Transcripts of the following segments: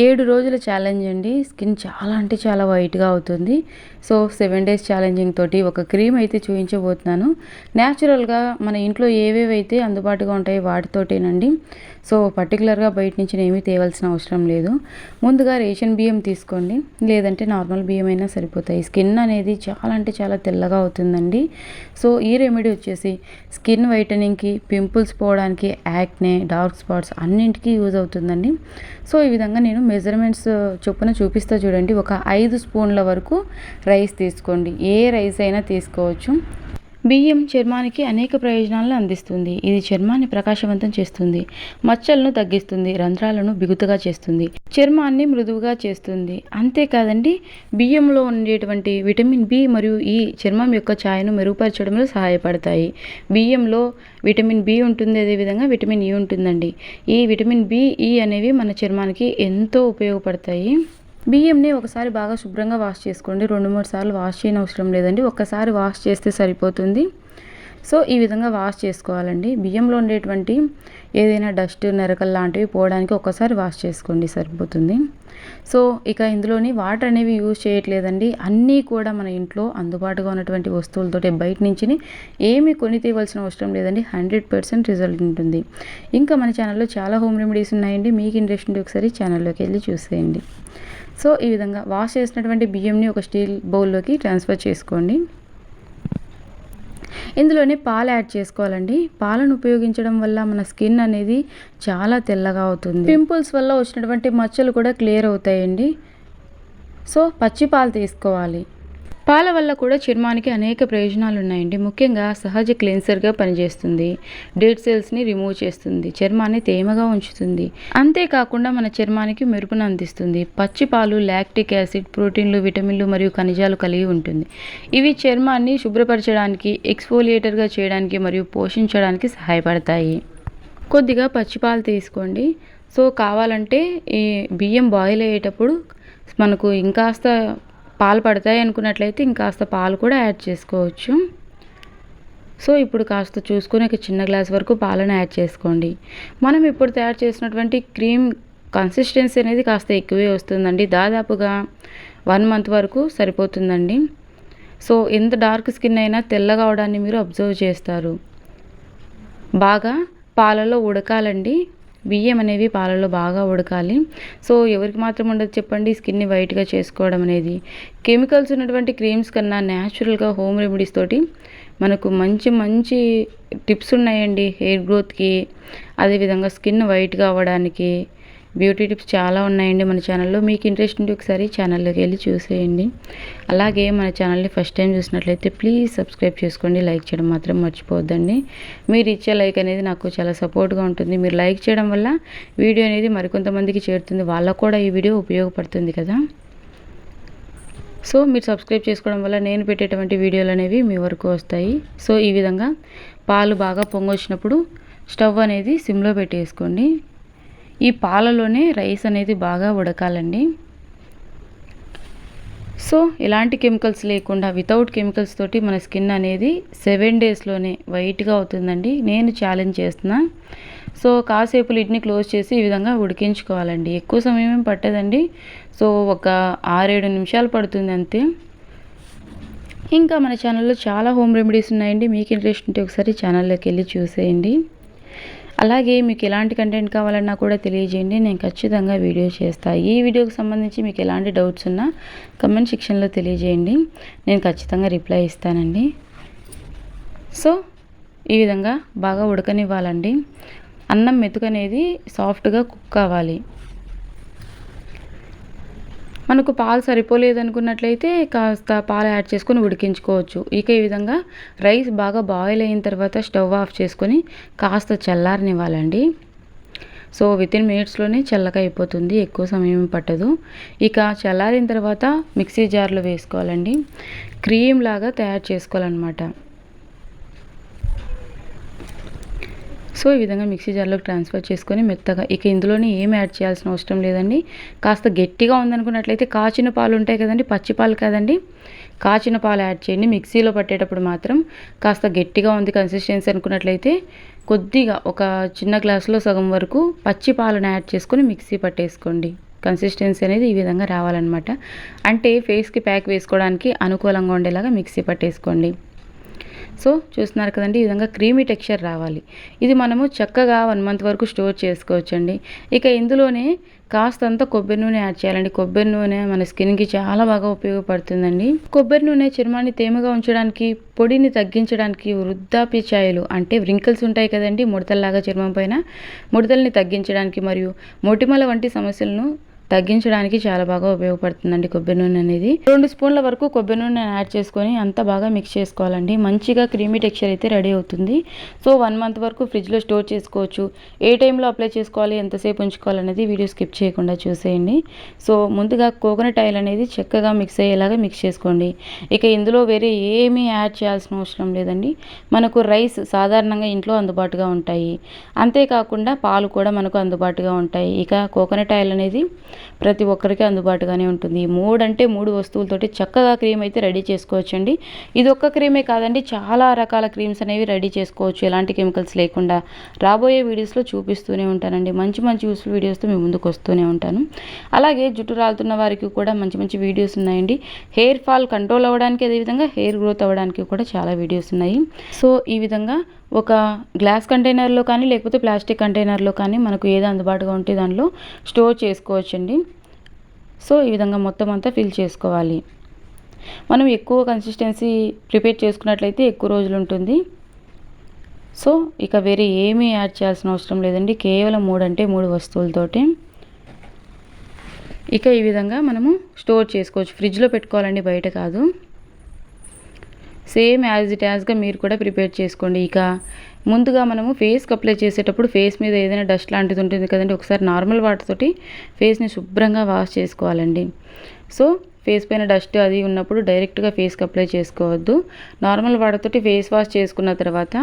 7 రోజుల ఛాలెంజ్ అండి. స్కిన్ చాలా అంటే చాలా వైట్‌గా అవుతుంది. సో, 7 డేస్ ఛాలెంజింగ్ తోటి ఒక క్రీమ్ అయితే చూయించబోతున్నాను. నేచురల్‌గా మన ఇంట్లో ఏవేవైతే అందుబాటుగా ఉంటాయో వాటితోటేనండి. సో, పర్టిక్యులర్‌గా బయట నుంచి ఏమీ తేవాల్సిన అవసరం లేదు. ముందుగా రేషన్ బియ్యం తీసుకోండి. లేదంటే నార్మల్ బియ్యం అయినా సరిపోతాయి. స్కిన్ అనేది చాలా అంటే చాలా తెల్లగా అవుతుందండి. సో, ఈ రెమెడీ వచ్చేసి స్కిన్ వైటనింగ్‌కి, పింపుల్స్ పోవడానికి, యాక్నే, డార్క్ స్పాట్స్ అన్నింటికి యూజ్ అవుతుందండి. సో, ఈ విధంగా నేను మెజర్మెంట్స్ చొప్పున చూపిస్తా చూడండి. ఒక 5 స్పూన్ల వరకు రైస్ తీసుకోండి. ఏ రైస్ అయినా తీసుకోవచ్చు. బియ్యం చర్మానికి అనేక ప్రయోజనాలను అందిస్తుంది. ఇది చర్మాన్ని ప్రకాశవంతం చేస్తుంది, మచ్చలను తగ్గిస్తుంది, రంధ్రాలను బిగుతుగా చేస్తుంది, చర్మాన్ని మృదువుగా చేస్తుంది. అంతేకాదండి, బియ్యంలో ఉండేటువంటి విటమిన్ బి మరియు ఈ చర్మం యొక్క ఛాయను మెరుగుపరచడంలో సహాయపడతాయి. బియ్యంలో విటమిన్ బి ఉంటుంది, అదేవిధంగా విటమిన్ ఈ ఉంటుందండి. ఈ విటమిన్ బి, ఈ అనేవి మన చర్మానికి ఎంతో ఉపయోగపడతాయి. బియ్యంని ఒకసారి బాగా శుభ్రంగా వాష్ చేసుకోండి. 2-3 సార్లు వాష్ చేయనవసరం లేదండి. ఒక్కసారి వాష్ చేస్తే సరిపోతుంది. సో, ఈ విధంగా వాష్ చేసుకోవాలండి. బియ్యంలో ఉండేటువంటి ఏదైనా డస్ట్, నెరకలు లాంటివి పోవడానికి ఒక్కసారి వాష్ చేసుకోండి, సరిపోతుంది. సో, ఇక ఇందులోని వాటర్ అనేవి యూజ్ చేయట్లేదండి. అన్నీ కూడా మన ఇంట్లో అందుబాటుగా ఉన్నటువంటి వస్తువులతోటి బయట నుంచి ఏమీ కొని తేవాల్సిన అవసరం లేదండి. 100% రిజల్ట్ ఉంటుంది. ఇంకా మన ఛానల్లో చాలా హోమ్ రెమెడీస్ ఉన్నాయండి. మీకు ఇంట్రెస్ట్ ఉంటే ఒకసారి ఛానల్లోకి వెళ్ళి చూసేయండి. సో, ఈ విధంగా వాష్ చేసినటువంటి బియ్యంని ఒక స్టీల్ బౌల్లోకి ట్రాన్స్ఫర్ చేసుకోండి. ఇందులోనే పాలు యాడ్ చేసుకోవాలండి. పాలను ఉపయోగించడం వల్ల మన స్కిన్ అనేది చాలా తెల్లగా అవుతుంది. పింపుల్స్ వల్ల వచ్చినటువంటి మచ్చలు కూడా క్లియర్ అవుతాయండి. సో, పచ్చి పాలు తీసుకోవాలి. పాల వల్ల కూడా చర్మానికి అనేక ప్రయోజనాలు ఉన్నాయండి. ముఖ్యంగా సహజ క్లెన్సర్గా పనిచేస్తుంది, డెడ్ సెల్స్ని రిమూవ్ చేస్తుంది, చర్మాన్ని తేమగా ఉంచుతుంది. అంతేకాకుండా మన చర్మానికి మెరుపును అందిస్తుంది. పచ్చి పాలు లాక్టిక్ యాసిడ్, ప్రోటీన్లు, విటమిన్లు మరియు ఖనిజాలు కలిగి ఉంటుంది. ఇవి చర్మాన్ని శుభ్రపరచడానికి, ఎక్స్ఫోలియేటర్గా చేయడానికి మరియు పోషించడానికి సహాయపడతాయి. కొద్దిగా పచ్చి పాలు తీసుకోండి. సో, కావాలంటే ఈ బియ్యం బాయిల్ అయ్యేటప్పుడు మనకు ఇంకాస్త పాలు పడతాయి అనుకున్నట్లయితే ఇంకాస్త పాలు కూడా యాడ్ చేసుకోవచ్చు. సో, ఇప్పుడు కాస్త చూసుకొని ఒక చిన్న గ్లాస్ వరకు పాలను యాడ్ చేసుకోండి. మనం ఇప్పుడు తయారు చేసినటువంటి క్రీమ్ కన్సిస్టెన్సీ అనేది కాస్త ఎక్కువే వస్తుందండి. దాదాపుగా 1 మంత్ వరకు సరిపోతుందండి. సో, ఎంత డార్క్ స్కిన్ అయినా తెల్లగా అవడాన్ని మీరు అబ్జర్వ్ చేస్తారు. బాగా పాలలో ఉడకాలండి. బియ్యం అనేవి పాలలో బాగా ఉడకాలి. సో, ఎవరికి మాత్రం ఉండదు చెప్పండి స్కిన్ని వైట్‌గా చేసుకోవడం అనేది. కెమికల్స్ ఉన్నటువంటి క్రీమ్స్ కన్నా న్యాచురల్‌గా హోమ్ రెమెడీస్ తోటి మనకు మంచి మంచి టిప్స్ ఉన్నాయండి. హెయిర్ గ్రోత్‌కి, అదేవిధంగా స్కిన్ వైట్‌గా అవ్వడానికి బ్యూటీ టిప్స్ చాలా ఉన్నాయండి మన ఛానల్లో. మీకు ఇంట్రెస్ట్ ఉంటే ఒకసారి ఛానల్లోకి వెళ్ళి చూసేయండి. అలాగే మన ఛానల్ని ఫస్ట్ టైం చూసినట్లయితే ప్లీజ్ సబ్స్క్రైబ్ చేసుకోండి. లైక్ చేయడం మాత్రం మర్చిపోవద్దండి. మీరు ఇచ్చే లైక్ అనేది నాకు చాలా సపోర్ట్గా ఉంటుంది. మీరు లైక్ చేయడం వల్ల వీడియో అనేది మరికొంతమందికి చేరుతుంది. వాళ్ళకు కూడా ఈ వీడియో ఉపయోగపడుతుంది కదా. సో, మీరు సబ్స్క్రైబ్ చేసుకోవడం వల్ల నేను పెట్టేటువంటి వీడియోలు అనేవి మీ వరకు వస్తాయి. సో, ఈ విధంగా పాలు బాగా పొంగొచ్చినప్పుడు స్టవ్ అనేది సిమ్లో పెట్టేసుకోండి. ఈ పాలలోనే రైస్ అనేది బాగా ఉడకాలండి. సో, ఎలాంటి కెమికల్స్ లేకుండా వితౌట్ కెమికల్స్ తోటి మన స్కిన్ అనేది 7 డేస్లోనే వైట్‌గా అవుతుందండి. నేను ఛాలెంజ్ చేస్తున్నా. సో, కాసేపు లిడ్ని క్లోజ్ చేసి ఈ విధంగా ఉడికించుకోవాలండి. ఎక్కువ సమయం ఏం పట్టదండి. సో, ఒక 6-7 నిమిషాలు పడుతుంది అంతే. ఇంకా మన ఛానల్లో చాలా హోమ్ రెమెడీస్ ఉన్నాయండి. మీకు ఇంట్రెస్ట్ ఉంటే ఒకసారి ఛానల్లోకి వెళ్ళి చూసేయండి. అలాగే మీకు ఎలాంటి కంటెంట్ కావాలన్నా కూడా తెలియజేయండి. నేను ఖచ్చితంగా వీడియో చేస్తాను. ఈ వీడియోకి సంబంధించి మీకు ఎలాంటి డౌట్స్ ఉన్నా కమెంట్ సెక్షన్లో తెలియజేయండి. నేను ఖచ్చితంగా రిప్లై ఇస్తానండి. సో, ఈ విధంగా బాగా ఉడకనివ్వాలండి. అన్నం మెతుకనేది సాఫ్ట్గా కుక్ కావాలి. మనకు పాలు సరిపోలేదనుకున్నట్లయితే కాస్త పాలు యాడ్ చేసుకొని ఉడికించుకోవచ్చు. ఇక ఈ విధంగా రైస్ బాగా బాయిల్ అయిన తర్వాత స్టవ్ ఆఫ్ చేసుకొని కాస్త చల్లారనివ్వాలండి. సో, వితిన్ మినిట్స్లోనే చల్లగా అయిపోతుంది. ఎక్కువ సమయం పట్టదు. ఇక చల్లారిన తర్వాత మిక్సీ జార్లో వేసుకోవాలండి. క్రీమ్ లాగా తయారు చేసుకోవాలన్నమాట. సో, ఈ విధంగా మిక్సీ జార్లోకి ట్రాన్స్ఫర్ చేసుకొని మెత్తగా ఇక ఇందులోని ఏం యాడ్ చేయాల్సిన అవసరం లేదండి. కాస్త గట్టిగా ఉందనుకున్నట్లయితే కాచిన పాలు ఉంటాయి కదండి, పచ్చి పాలు కాదండి, కాచిన పాలు యాడ్ చేయండి. మిక్సీలో పట్టేటప్పుడు మాత్రం కాస్త గట్టిగా ఉంది కన్సిస్టెన్సీ అనుకున్నట్లయితే కొద్దిగా ఒక చిన్న గ్లాసులో సగం వరకు పచ్చి పాలను యాడ్ చేసుకొని మిక్సీ పట్టేసుకోండి. కన్సిస్టెన్సీ అనేది ఈ విధంగా రావాలన్నమాట. అంటే ఫేస్కి ప్యాక్ వేసుకోవడానికి అనుకూలంగా ఉండేలాగా మిక్సీ పట్టేసుకోండి. సో చూస్తున్నారు కదండి, ఈ విధంగా క్రీమీ టెక్స్చర్ రావాలి. ఇది మనము చక్కగా 1 మంత్ వరకు స్టోర్ చేసుకోవచ్చండి. ఇక ఇందులోనే కాస్తంత కొబ్బరి నూనె యాడ్ చేయాలండి. కొబ్బరి నూనె మన స్కిన్కి చాలా బాగా ఉపయోగపడుతుందండి. కొబ్బరి నూనె చర్మాన్ని తేమగా ఉంచడానికి, పొడిని తగ్గించడానికి, వృద్ధాప్య ఛాయలు అంటే వ్రింకిల్స్ ఉంటాయి కదండి ముడతల్లాగా చర్మం పైన, ముడతల్ని తగ్గించడానికి మరియు మొటిమల వంటి సమస్యలను తగ్గించడానికి చాలా బాగా ఉపయోగపడుతుందండి కొబ్బరి నూనె అనేది. 2 స్పూన్ల వరకు కొబ్బరి నూనె యాడ్ చేసుకొని అంతా బాగా మిక్స్ చేసుకోవాలండి. మంచిగా క్రీమీ టెక్స్చర్ అయితే రెడీ అవుతుంది. సో 1 మంత్ వరకు ఫ్రిడ్జ్లో స్టోర్ చేసుకోవచ్చు. ఏ టైంలో అప్లై చేసుకోవాలి, ఎంతసేపు ఉంచుకోవాలనేది వీడియో స్కిప్ చేయకుండా చూసేయండి. సో ముందుగా కోకోనట్ ఆయిల్ అనేది చక్కగా మిక్స్ అయ్యేలాగా మిక్స్ చేసుకోండి. ఇక ఇందులో వేరే ఏమీ యాడ్ చేయాల్సిన అవసరం లేదండి. మనకు రైస్ సాధారణంగా ఇంట్లో అందుబాటుగా ఉంటాయి. అంతేకాకుండా పాలు కూడా మనకు అందుబాటుగా ఉంటాయి. ఇక కోకోనట్ ఆయిల్ అనేది ప్రతి ఒక్కరికి అందుబాటుగానే ఉంటుంది. 3 అంటే 3 వస్తువులతోటి చక్కగా క్రీమ్ అయితే రెడీ చేసుకోవచ్చండి. ఇది ఒక్క క్రీమే కాదండి, చాలా రకాల క్రీమ్స్ అనేవి రెడీ చేసుకోవచ్చు ఎలాంటి కెమికల్స్ లేకుండా. రాబోయే వీడియోస్లో చూపిస్తూనే ఉంటానండి. మంచి మంచి యూస్ఫుల్ వీడియోస్తో మీ ముందుకు వస్తూనే ఉంటాను. అలాగే జుట్టు రాలుతున్న వారికి కూడా మంచి మంచి వీడియోస్ ఉన్నాయండి. హెయిర్ ఫాల్ కంట్రోల్ అవ్వడానికి, అదేవిధంగా హెయిర్ గ్రోత్ అవ్వడానికి కూడా చాలా వీడియోస్ ఉన్నాయి. సో ఈ విధంగా ఒక గ్లాస్ కంటైనర్లో కానీ లేకపోతే ప్లాస్టిక్ కంటైనర్లో కానీ మనకు ఏది అందుబాటుగా ఉంటే దానిలో స్టోర్ చేసుకోవచ్చండి. సో ఈ విధంగా మొత్తం అంతా ఫిల్ చేసుకోవాలి. మనం ఎక్కువ కన్సిస్టెన్సీ ప్రిపేర్ చేసుకున్నట్లయితే ఎక్కువ రోజులు ఉంటుంది. సో ఇక వేరే ఏమీ యాడ్ చేయాల్సిన అవసరం లేదండి. కేవలం 3 అంటే 3 వస్తువులతోటి ఇక ఈ విధంగా మనము స్టోర్ చేసుకోవచ్చు. ఫ్రిడ్జ్లో పెట్టుకోవాలండి, బయట కాదు. సేమ్ యాజ్ ఇట్ యాజ్గా మీరు కూడా ప్రిపేర్ చేసుకోండి. ఇక ముందుగా మనము ఫేస్కి అప్లై చేసేటప్పుడు ఫేస్ మీద ఏదైనా డస్ట్ లాంటిది ఉంటుంది కదండి, ఒకసారి నార్మల్ వాటర్ తోటి ఫేస్ని శుభ్రంగా వాష్ చేసుకోవాలండి. సో ఫేస్ పైన డస్ట్ అది ఉన్నప్పుడు డైరెక్ట్గా ఫేస్కి అప్లై చేసుకోవద్దు. నార్మల్ వాటర్ తోటి ఫేస్ వాష్ చేసుకున్న తర్వాత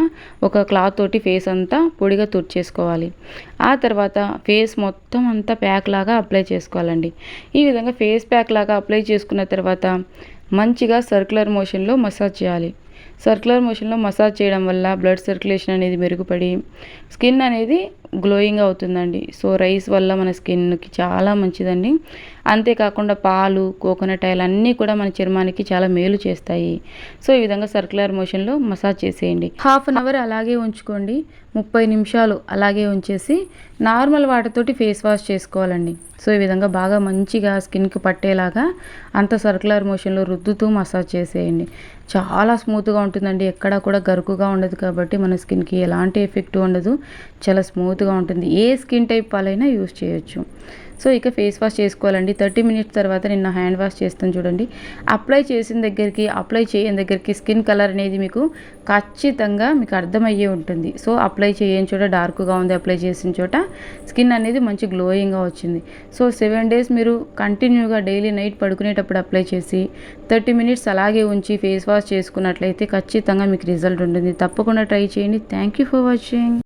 ఒక క్లాత్ తోటి ఫేస్ అంతా పొడిగా తుడిచేసుకోవాలి. ఆ తర్వాత ఫేస్ మొత్తం అంతా ప్యాక్ లాగా అప్లై చేసుకోవాలండి. ఈ విధంగా ఫేస్ ప్యాక్ లాగా అప్లై చేసుకున్న తర్వాత మంచిగా సర్క్యులర్ మోషన్లో మసాజ్ చేయాలి. సర్క్యులర్ మోషన్లో మసాజ్ చేయడం వల్ల బ్లడ్ సర్క్యులేషన్ అనేది మెరుగుపడి స్కిన్ అనేది గ్లోయింగ్ అవుతుందండి. సో రైస్ వల్ల మన స్కిన్కి చాలా మంచిదండి. అంతేకాకుండా పాలు, కోకోనట్ ఆయిల్ అన్నీ కూడా మన చర్మానికి చాలా మేలు చేస్తాయి. సో ఈ విధంగా సర్క్యులర్ మోషన్లో మసాజ్ చేసేయండి. 1/2 అవర్ అలాగే ఉంచుకోండి. 30 నిమిషాలు అలాగే ఉంచేసి నార్మల్ వాటర్ తోటి ఫేస్ వాష్ చేసుకోవాలండి. సో ఈ విధంగా బాగా మంచిగా స్కిన్కి పట్టేలాగా అంత సర్క్యులర్ మోషన్లో రుద్దుతూ మసాజ్ చేసేయండి. చాలా స్మూత్గా ఉంటుందండి. ఎక్కడా కూడా గరుకుగా ఉండదు కాబట్టి మన స్కిన్కి ఎలాంటి ఎఫెక్ట్ ఉండదు. చాలా స్మూత్గా ఉంటుంది. ఏ స్కిన్ టైప్ వాళ్ళైనా యూస్ చేయొచ్చు. సో ఇక ఫేస్ వాష్ చేసుకోవాలండి. 30 మినిట్స్ తర్వాత నేను హ్యాండ్ వాష్ చేస్తాను చూడండి. అప్లై చేసిన దగ్గరికి, అప్లై చేయని దగ్గరికి స్కిన్ కలర్ అనేది మీకు ఖచ్చితంగా మీకు అర్థమయ్యే ఉంటుంది. సో అప్లై చేయని చోట డార్క్గా ఉంది, అప్లై చేసిన చోట స్కిన్ అనేది మంచి గ్లోయింగ్గా వచ్చింది. సో 7 డేస్ మీరు కంటిన్యూగా డైలీ నైట్ పడుకునేటప్పుడు అప్లై చేసి 30 మినిట్స్ అలాగే ఉంచి ఫేస్ వాష్ చేసుకున్నట్లయితే ఖచ్చితంగా మీకు రిజల్ట్ ఉంటుంది. తప్పకుండా ట్రై చేయండి. Thank you for watching.